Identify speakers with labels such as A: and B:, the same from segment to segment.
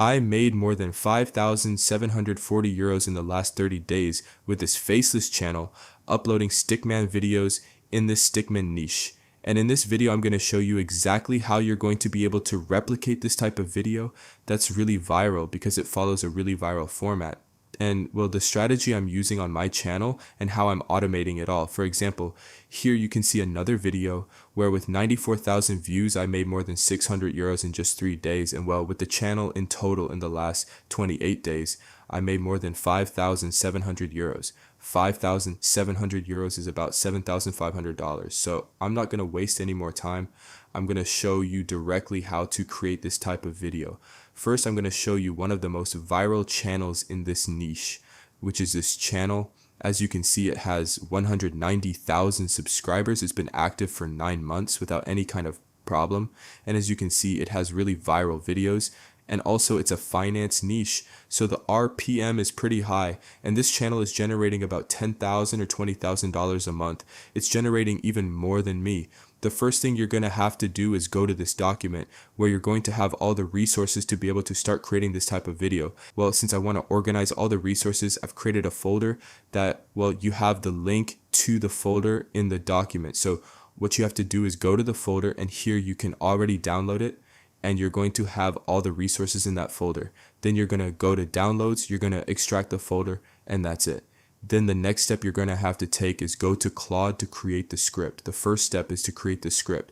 A: I made more than 5,740 euros in the last 30 days with this faceless channel, uploading Stickman videos in this Stickman niche. And in this video, I'm going to show you exactly how you're going to be able to replicate this type of video that's really viral because it follows a really viral format. And well, the strategy I'm using on my channel and how I'm automating it all. For example, here you can see another video where with 94,000 views, I made more than 600 euros in just 3 days. And well, with the channel in total in the last 28 days, I made more than 5,700 euros. 5,700 euros is about $7,500. So I'm not going to waste any more time. I'm going to show you directly how to create this type of video. First, I'm going to show you one of the most viral channels in this niche, which is this channel. As you can see, it has 190,000 subscribers. It's been active for 9 months without any kind of problem. And as you can see, it has really viral videos. And also it's a finance niche, so the RPM is pretty high, and this channel is generating about $10,000 or $20,000 a month. It's generating even more than me. The first thing you're going to have to do is go to this document where you're going to have all the resources to be able to start creating this type of video. Well, since I want to organize all the resources, I've created a folder that, well, you have the link to the folder in the document. So what you have to do is go to the folder, and here you can already download it. And you're going to have all the resources in that folder. Then you're going to go to downloads, you're going to extract the folder, and that's it. Then the next step you're going to have to take is go to Claude to create the script. The first step is to create the script.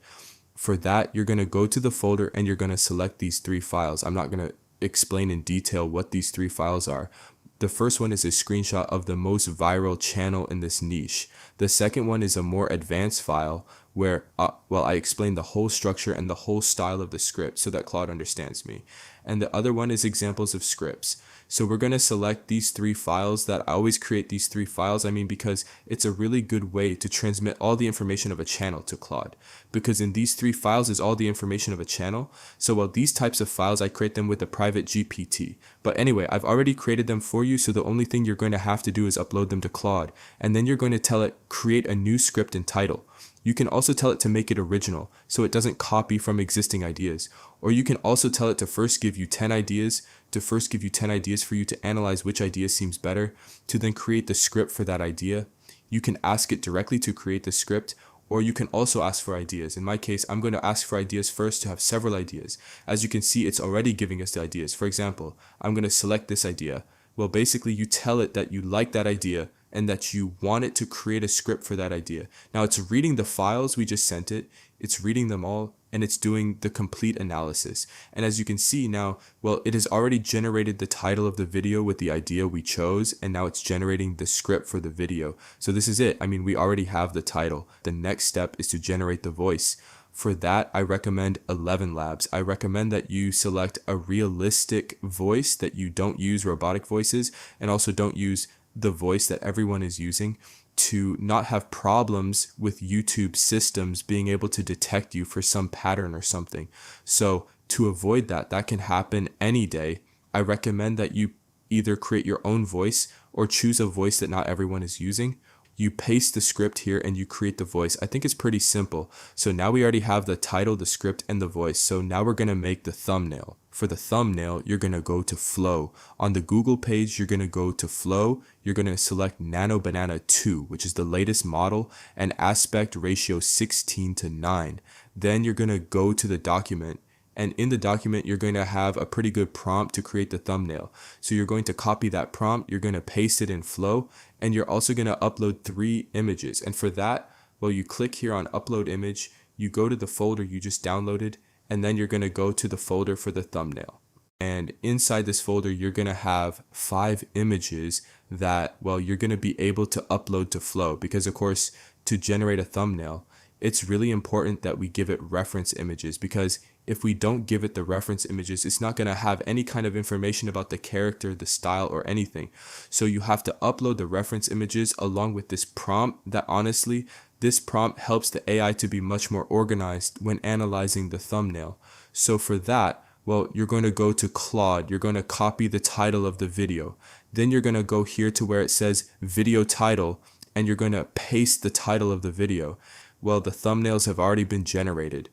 A: For that, you're going to go to the folder and you're going to select these 3 files. I'm not going to explain in detail what these 3 files are. The first one is a screenshot of the most viral channel in this niche. The second one is a more advanced file where, I explain the whole structure and the whole style of the script so that Claude understands me. And the other one is examples of scripts. So we're going to select these 3 files. That I always create these 3 files, because it's a really good way to transmit all the information of a channel to Claude. Because in these 3 files is all the information of a channel. So while these types of files, I create them with a private GPT. But anyway, I've already created them for you, so the only thing you're going to have to do is upload them to Claude. And then you're going to tell it, create a new script and title. You can also tell it to make it original, so it doesn't copy from existing ideas. Or you can also tell it to first give you 10 ideas, for you to analyze which idea seems better, to then create the script for that idea. You can ask it directly to create the script, or you can also ask for ideas. In my case, I'm going to ask for ideas first to have several ideas. As you can see, it's already giving us the ideas. For example, I'm going to select this idea. Well, basically, you tell it that you like that idea and that you want it to create a script for that idea. Now, it's reading the files we just sent it, it's reading them all, and it's doing the complete analysis. And as you can see now, well, it has already generated the title of the video with the idea we chose, and now it's generating the script for the video. So this is it. We already have the title. The next step is to generate the voice. For that, I recommend 11 Labs. I recommend that you select a realistic voice, that you don't use robotic voices, and also don't use the voice that everyone is using, to not have problems with YouTube systems being able to detect you for some pattern or something. So to avoid that can happen any day, I recommend that you either create your own voice or choose a voice that not everyone is using. You paste the script here and you create the voice. I think it's pretty simple. So now we already have the title, the script, and the voice. So now we're going to make the thumbnail. For the thumbnail, you're going to go to Flow. On the Google page, you're going to go to Flow. You're going to select Nano Banana 2, which is the latest model, and aspect ratio 16:9. Then you're going to go to the document. And in the document, you're going to have a pretty good prompt to create the thumbnail. So you're going to copy that prompt, you're going to paste it in Flow, and you're also going to upload 3 images. And for that, well, you click here on Upload Image, you go to the folder you just downloaded, and then you're going to go to the folder for the thumbnail. And inside this folder, you're going to have 5 images that, well, you're going to be able to upload to Flow. Because, of course, to generate a thumbnail, it's really important that we give it reference images, because if we don't give it the reference images, it's not going to have any kind of information about the character, the style, or anything. So you have to upload the reference images along with this prompt that, honestly, this prompt helps the AI to be much more organized when analyzing the thumbnail. So for that, well, you're going to go to Claude, you're going to copy the title of the video. Then you're going to go here to where it says video title, and you're going to paste the title of the video. Well, the thumbnails have already been generated.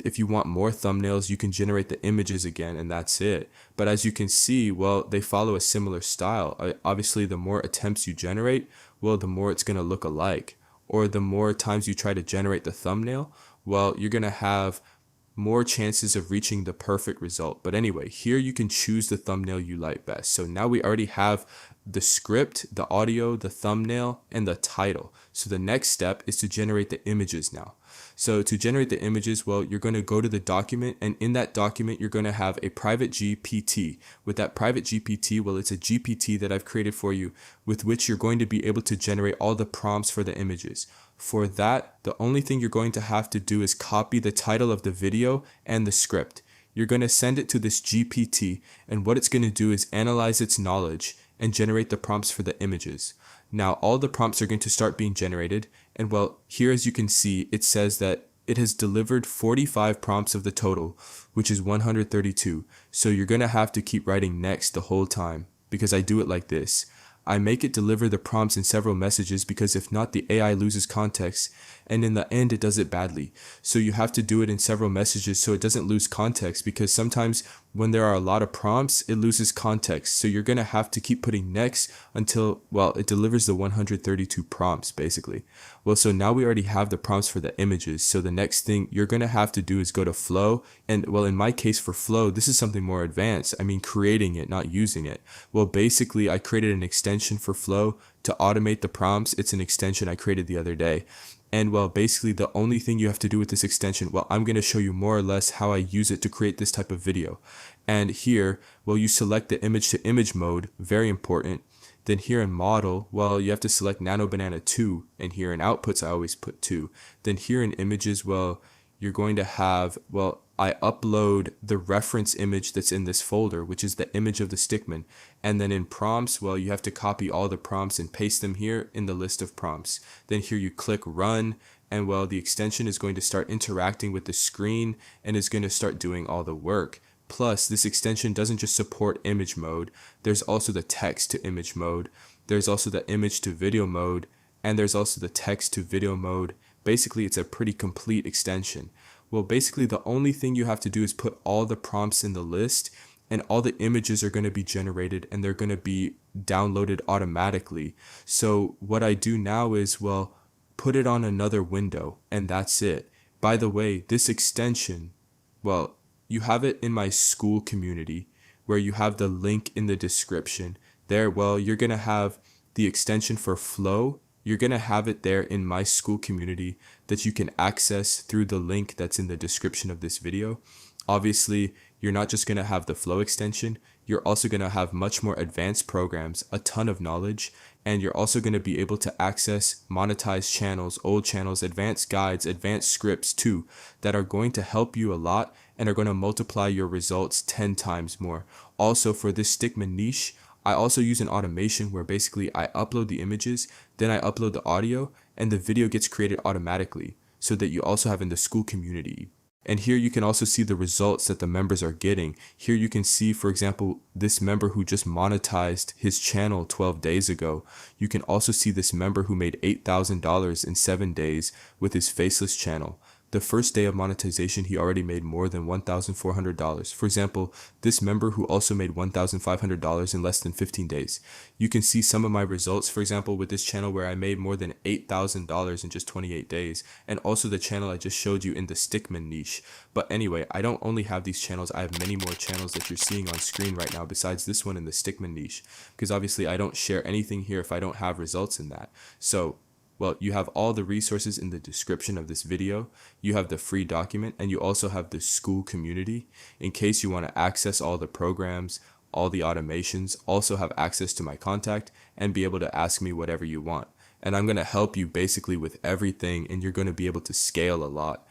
A: if you want more thumbnails, you can generate the images again, and that's it. But as you can see, well, they follow a similar style. Obviously, the more attempts you generate, well, the more it's going to look alike. Or the more times you try to generate the thumbnail, well, you're going to have more chances of reaching the perfect result. But anyway, here you can choose the thumbnail you like best. So now we already have the script, the audio, the thumbnail, and the title. So the next step is to generate the images now. So to generate the images, well, you're going to go to the document, and in that document, you're going to have a private GPT. With that private GPT, well, it's a GPT that I've created for you with which you're going to be able to generate all the prompts for the images. For that, the only thing you're going to have to do is copy the title of the video and the script. You're going to send it to this GPT, and what it's going to do is analyze its knowledge and generate the prompts for the images. Now, all the prompts are going to start being generated, and well, here as you can see, it says that it has delivered 45 prompts of the total, which is 132. So you're going to have to keep writing next the whole time, because I do it like this. I make it deliver the prompts in several messages because if not, the AI loses context, and in the end, it does it badly. So you have to do it in several messages so it doesn't lose context, because sometimes when there are a lot of prompts, it loses context. So you're going to have to keep putting next until, well, it delivers the 132 prompts, basically. Well, so now we already have the prompts for the images. So the next thing you're going to have to do is go to Flow. And well, in my case for Flow, this is something more advanced. I mean, creating it, not using it. Well, basically, I created an extension for Flow to automate the prompts. It's an extension I created the other day. And well, basically the only thing you have to do with this extension, well, I'm going to show you more or less how I use it to create this type of video. And here, well, you select the image to image mode, very important. Then here in model, well, you have to select Nano Banana 2, and here in outputs, I always put 2. Then here in images, well, you're going to have, well, I upload the reference image that's in this folder, which is the image of the stickman. And then in prompts, well, you have to copy all the prompts and paste them here in the list of prompts. Then here you click run, and well, the extension is going to start interacting with the screen and is going to start doing all the work. Plus, this extension doesn't just support image mode, there's also the text to image mode, there's also the image to video mode, and there's also the text to video mode. Basically, it's a pretty complete extension. Well, basically, the only thing you have to do is put all the prompts in the list, and all the images are going to be generated, and they're going to be downloaded automatically. So what I do now is, well, put it on another window, and that's it. By the way, this extension, well, you have it in my school community, where you have the link in the description. There, well, you're going to have the extension for Flow. You're going to have it there in my school community that you can access through the link that's in the description of this video. Obviously, you're not just going to have the Flow extension, you're also going to have much more advanced programs, a ton of knowledge, and you're also going to be able to access monetized channels, old channels, advanced guides, advanced scripts too, that are going to help you a lot and are going to multiply your results 10 times more. Also, for this Stickman niche, I also use an automation where basically I upload the images, then I upload the audio, and the video gets created automatically, so that you also have in the school community. And here you can also see the results that the members are getting. Here you can see, for example, this member who just monetized his channel 12 days ago. You can also see this member who made $8,000 in 7 days with his faceless channel. The first day of monetization, he already made more than $1,400. For example, this member who also made $1,500 in less than 15 days. You can see some of my results, for example, with this channel where I made more than $8,000 in just 28 days, and also the channel I just showed you in the Stickman niche. But anyway, I don't only have these channels, I have many more channels that you're seeing on screen right now besides this one in the Stickman niche, because obviously I don't share anything here if I don't have results in that. So, well, you have all the resources in the description of this video, you have the free document, and you also have the school community in case you want to access all the programs, all the automations, also have access to my contact, and be able to ask me whatever you want. And I'm going to help you basically with everything, and you're going to be able to scale a lot.